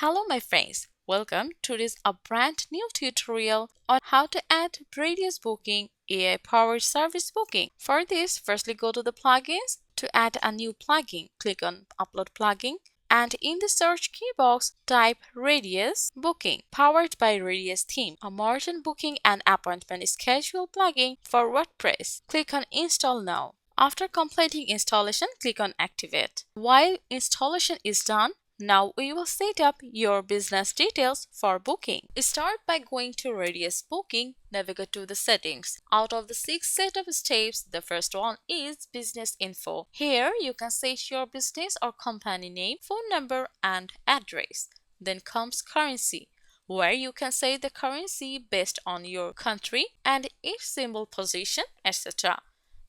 Hello my friends, welcome to this brand new tutorial on how to add RadiusBooking AI-powered service booking. For this, firstly go to the plugins. To add a new plugin, click on Upload Plugin and in the search key box type RadiusBooking, powered by Radius Theme, a modern booking and appointment schedule plugin for WordPress. Click on Install Now. After completing installation, click on Activate. While installation is done, now we will set up your business details for booking. Start by going to RadiusBooking, navigate to the settings. Out of the 6 setup steps, the first one is Business Info. Here you can set your business or company name, phone number and address. Then comes Currency, where you can set the currency based on your country and its symbol position, etc.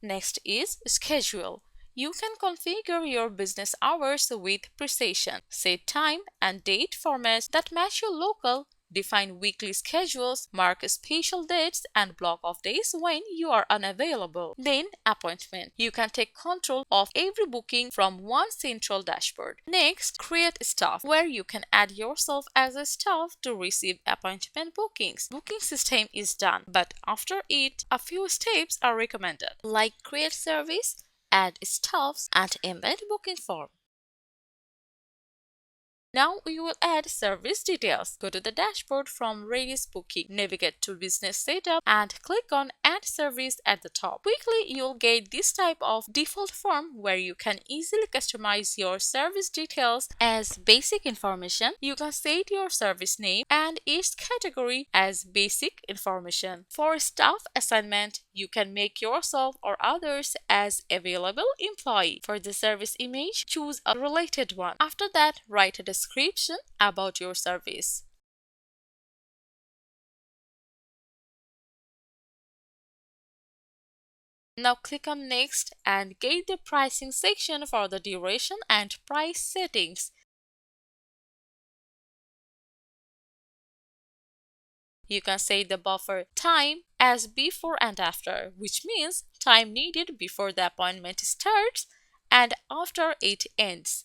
Next is Schedule. You can configure your business hours with precision. Set time and date formats that match your local, define weekly schedules, mark special dates and block off days when you are unavailable. Then Appointment. You can take control of every booking from one central dashboard. Next, Create Staff, where you can add yourself as a staff to receive appointment bookings. Booking system is done, but after it, a few steps are recommended, like create service, add staffs, and embed booking form. Now we will add service details. Go to the dashboard from RadiusBooking, navigate to Business Setup and click on Add Service at the top. Quickly, you'll get this type of default form where you can easily customize your service details as basic information. You can set your service name and its category as basic information. For staff assignment, you can make yourself or others as available employee. For the service image, choose a related one. After that, write a description about your service. Now click on Next and get the pricing section for the duration and price settings. You can set the buffer time as before and after, which means time needed before the appointment starts and after it ends.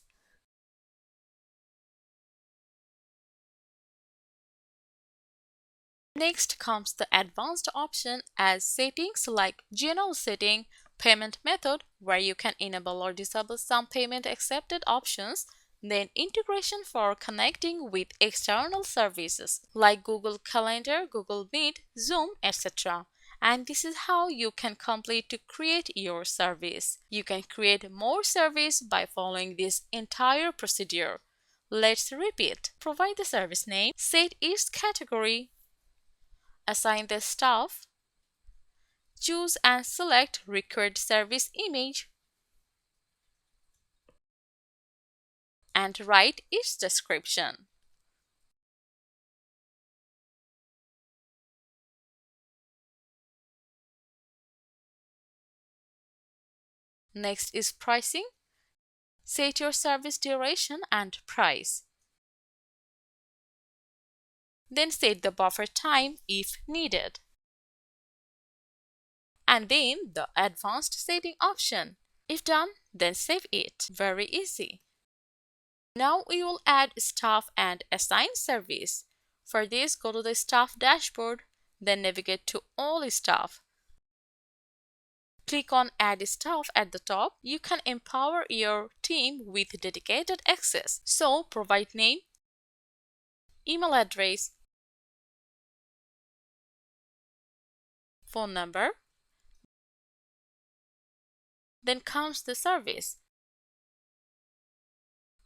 Next comes the advanced option as settings like general setting, payment method where you can enable or disable some payment accepted options, then integration for connecting with external services like Google Calendar, Google Meet, Zoom, etc. And this is how you can complete to create your service. You can create more service by following this entire procedure. Let's repeat. Provide the service name, set its category, assign the staff, choose and select required service image, and write its description. Next is pricing. Set your service duration and price. Then set the buffer time if needed. And then the advanced setting option. If done, then save it. Very easy. Now we will add staff and assign service. For this, go to the staff dashboard, then navigate to all staff. Click on Add Staff at the top. You can empower your team with dedicated access. So provide name, email address, phone number. Then comes the service.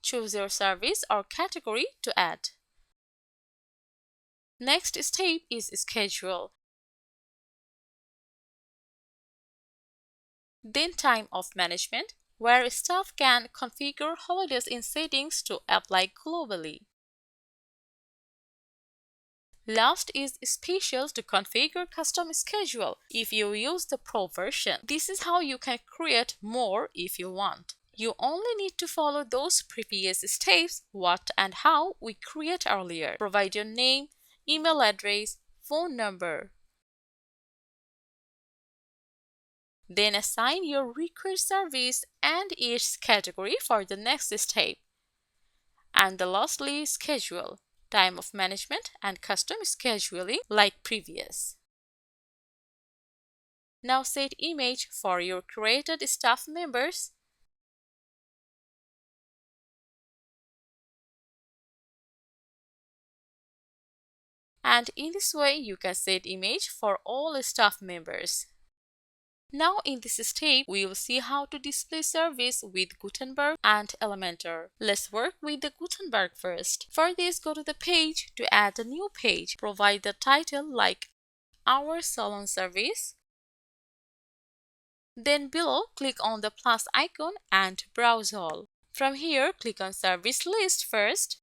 Choose your service or category to add. Next step is Schedule. Then Time of Management, where staff can configure holidays in settings to apply globally. Last is Special to configure custom schedule if you use the Pro version. This is how you can create more if you want. You only need to follow those previous steps, what and how we create earlier. Provide your name, email address, phone number. Then assign your required service and its category for the next step. And the lastly, schedule, time of management and custom scheduling like previous. Now set image for your created staff members. And in this way, you can set image for all staff members. Now in this step, we will see how to display service with Gutenberg and Elementor. Let's work with the Gutenberg first. For this, go to the page to add a new page. Provide the title like Our Salon Service. Then below, click on the plus icon and browse all. From here, click on Service List first.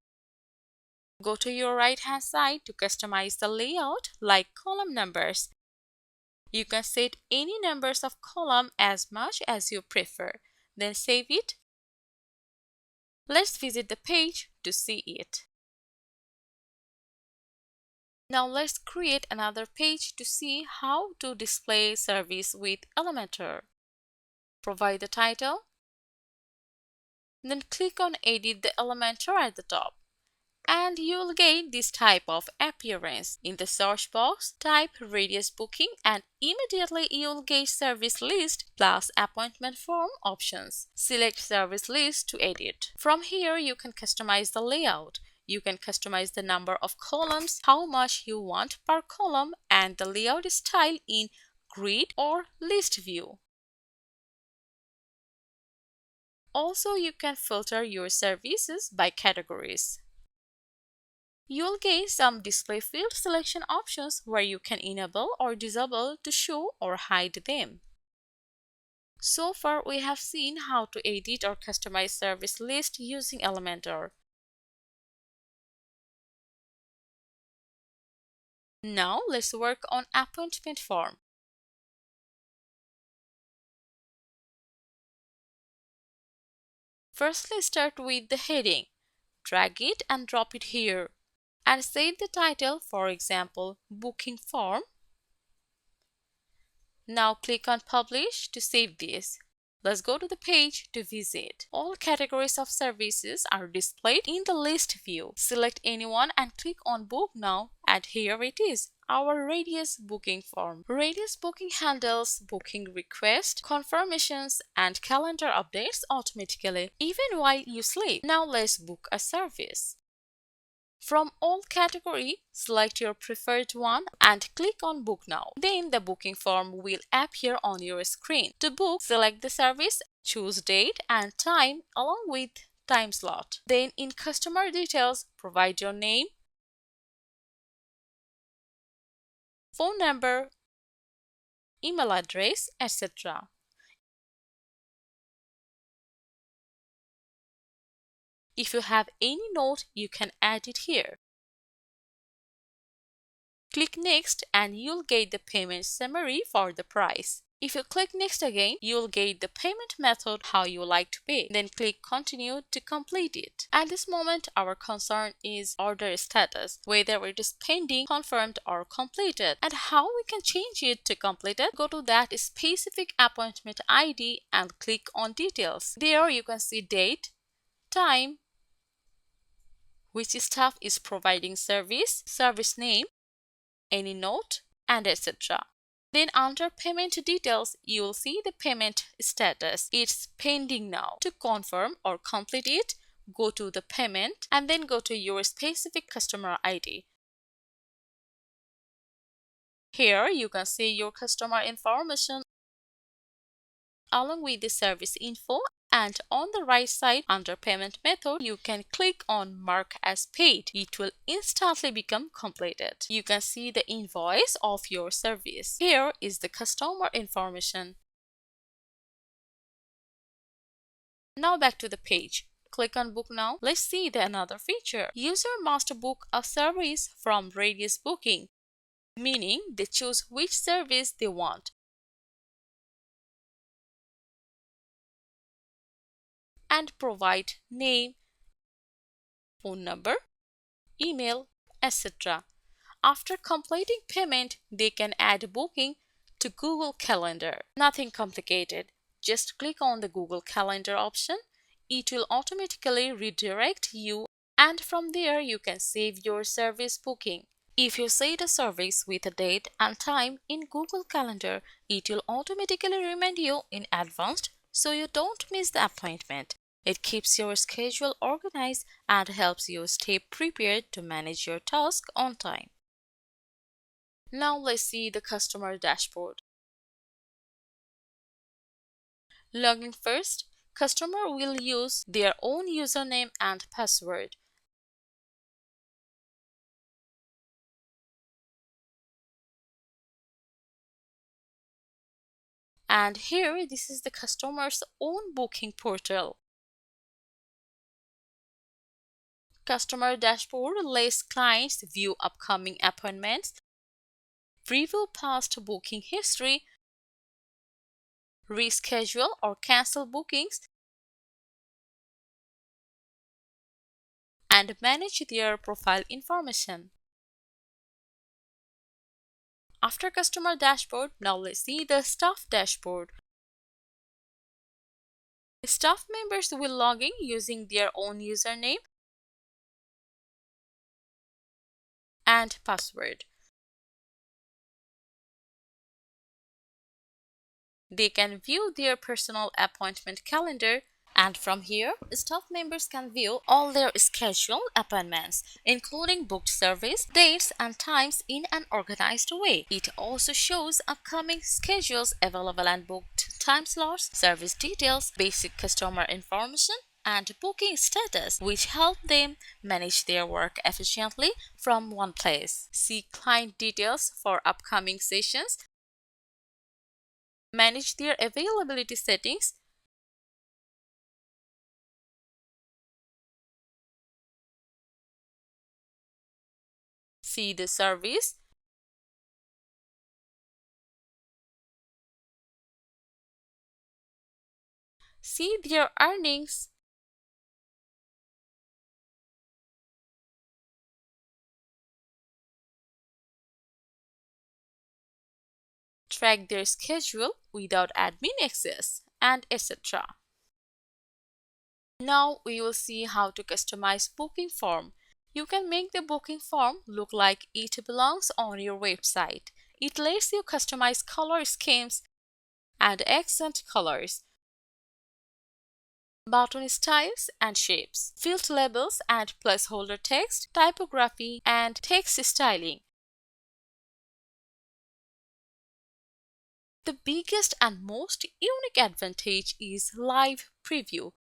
Go to your right hand side to customize the layout like column numbers. You can set any numbers of column as much as you prefer. Then save it. Let's visit the page to see it. Now let's create another page to see how to display service with Elementor. Provide the title. Then click on Edit the Elementor at the top. And you'll get this type of appearance. In the search box, type RadiusBooking and immediately you'll get service list plus appointment form options. Select service list to edit. From here, you can customize the layout. You can customize the number of columns, how much you want per column, and the layout style in grid or list view. Also, you can filter your services by categories. You'll get some display field selection options where you can enable or disable to show or hide them. So far, we have seen how to edit or customize service list using Elementor. Now, let's work on appointment form. First, let's start with the heading. Drag it and drop it here. And save the title, for example, Booking Form. Now click on Publish to save this. Let's go to the page to visit. All categories of services are displayed in the list view. Select anyone and click on Book Now, and here it is, our Radius Booking Form. Radius Booking handles booking requests, confirmations, and calendar updates automatically, even while you sleep. Now let's book a service. From all category, select your preferred one and click on Book Now. Then the booking form will appear on your screen. To book, select the service, choose date and time along with time slot. Then in customer details, provide your name, phone number, email address, etc. If you have any note, you can add it here. Click Next and you'll get the payment summary for the price. If you click Next again, you'll get the payment method how you like to pay. Then click Continue to complete it. At this moment, our concern is order status, whether it is pending, confirmed or completed. And how we can change it to completed? Go to that specific appointment ID and click on Details. There you can see date, time, which staff is providing service, service name, any note, and etc. Then under payment details, you will see the payment status. It's pending now. To confirm or complete it, go to the payment and then go to your specific customer ID. Here you can see your customer information along with the service info, and on the right side under payment method you can click on Mark as paid. It will instantly become completed. You can see the invoice of your service. Here is the customer information. Now back to the page. Click on Book Now. Let's see the another feature. User must book a service from RadiusBooking, meaning they choose which service they want and provide name, phone number, email, etc. After completing payment, they can add booking to Google Calendar. Nothing complicated. Just click on the Google Calendar option. It will automatically redirect you and from there you can save your service booking. If you set a service with a date and time in Google Calendar, it will automatically remind you in advance so you don't miss the appointment. It keeps your schedule organized and helps you stay prepared to manage your task on time. Now let's see the customer dashboard. Login first, customer will use their own username and password. And here, this is the customer's own booking portal. Customer dashboard lets clients view upcoming appointments, review past booking history, reschedule or cancel bookings, and manage their profile information. After customer dashboard, now let's see the staff dashboard. Staff members will log in using their own username and password. They can view their personal appointment calendar, and from here, staff members can view all their scheduled appointments, including booked service, dates, and times in an organized way. It also shows upcoming schedules, available and booked time slots, service details, basic customer information, and booking status, which help them manage their work efficiently from one place. See client details for upcoming sessions, manage their availability settings, see the service, see their earnings, track their schedule without admin access, and etc. Now we will see how to customize booking form. You can make the booking form look like it belongs on your website. It lets you customize color schemes and accent colors, button styles and shapes, field labels and placeholder text, typography, and text styling. The biggest and most unique advantage is live preview,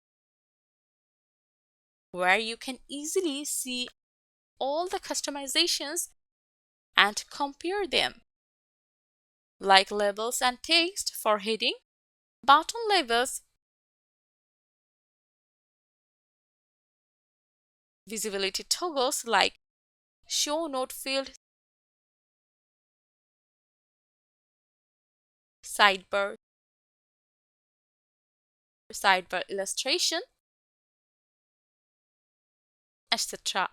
where you can easily see all the customizations and compare them, like labels and text for heading, button labels, visibility toggles like show note field, sidebar illustration, etc.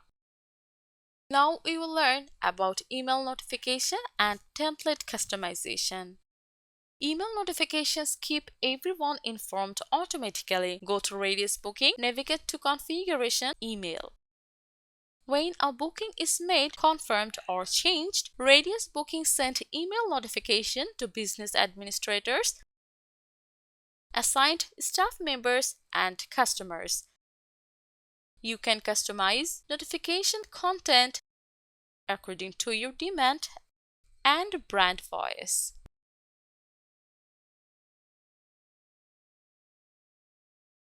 Now we will learn about email notification and template customization. Email notifications keep everyone informed automatically. Go to RadiusBooking, navigate to Configuration, Email. When a booking is made, confirmed, or changed, RadiusBooking sends email notification to business administrators, assigned staff members, and customers. You can customize notification content according to your demand and brand voice.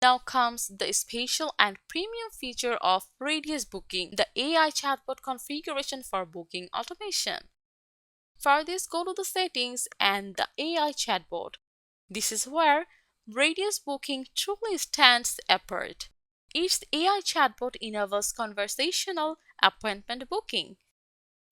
Now comes the special and premium feature of RadiusBooking, the AI chatbot configuration for booking automation. For this, go to the settings and the AI chatbot. This is where RadiusBooking truly stands apart. Its AI chatbot enables conversational appointment booking.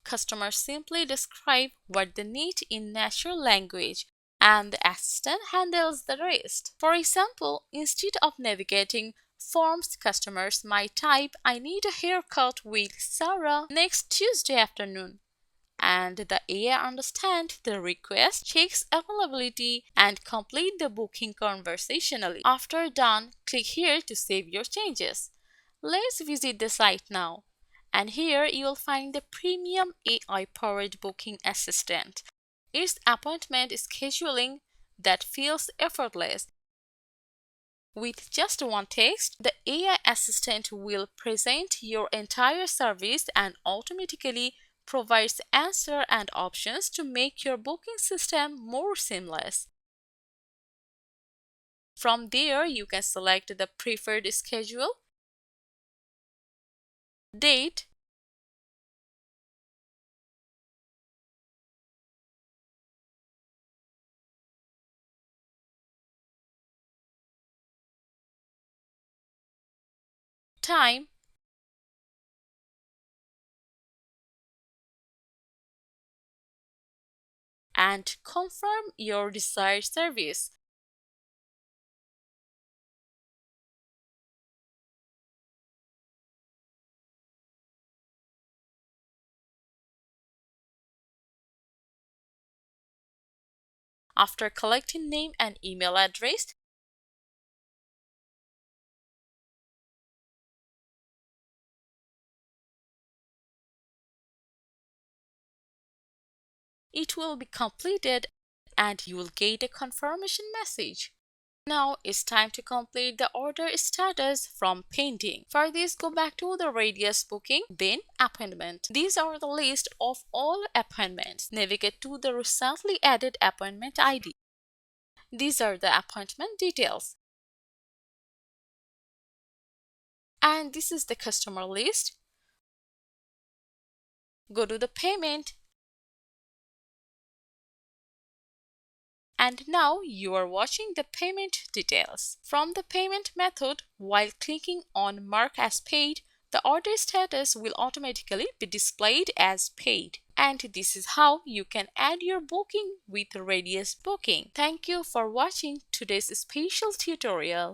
Customers simply describe what they need in natural language, and the assistant handles the rest. For example, instead of navigating forms, customers might type, "I need a haircut with Sarah next Tuesday afternoon." And the AI understands the request, checks availability, and complete the booking conversationally. After done, click here to save your changes. Let's visit the site now. And here you'll find the premium AI-powered booking assistant. It's appointment scheduling that feels effortless. With just one text, the AI assistant will present your entire service and automatically provides answers and options to make your booking system more seamless. From there, you can select the preferred schedule, date, time, and confirm your desired service. After collecting name and email address, it will be completed and you will get a confirmation message. Now it's time to complete the order status from pending. For this, go back to the Radius Booking, then Appointment. These are the list of all appointments. Navigate to the recently added appointment ID. These are the appointment details. And this is the customer list. Go to the payment. And now you are watching the payment details. From the payment method, while clicking on Mark as Paid, the order status will automatically be displayed as paid. And this is how you can add your booking with Radius Booking. Thank you for watching today's special tutorial.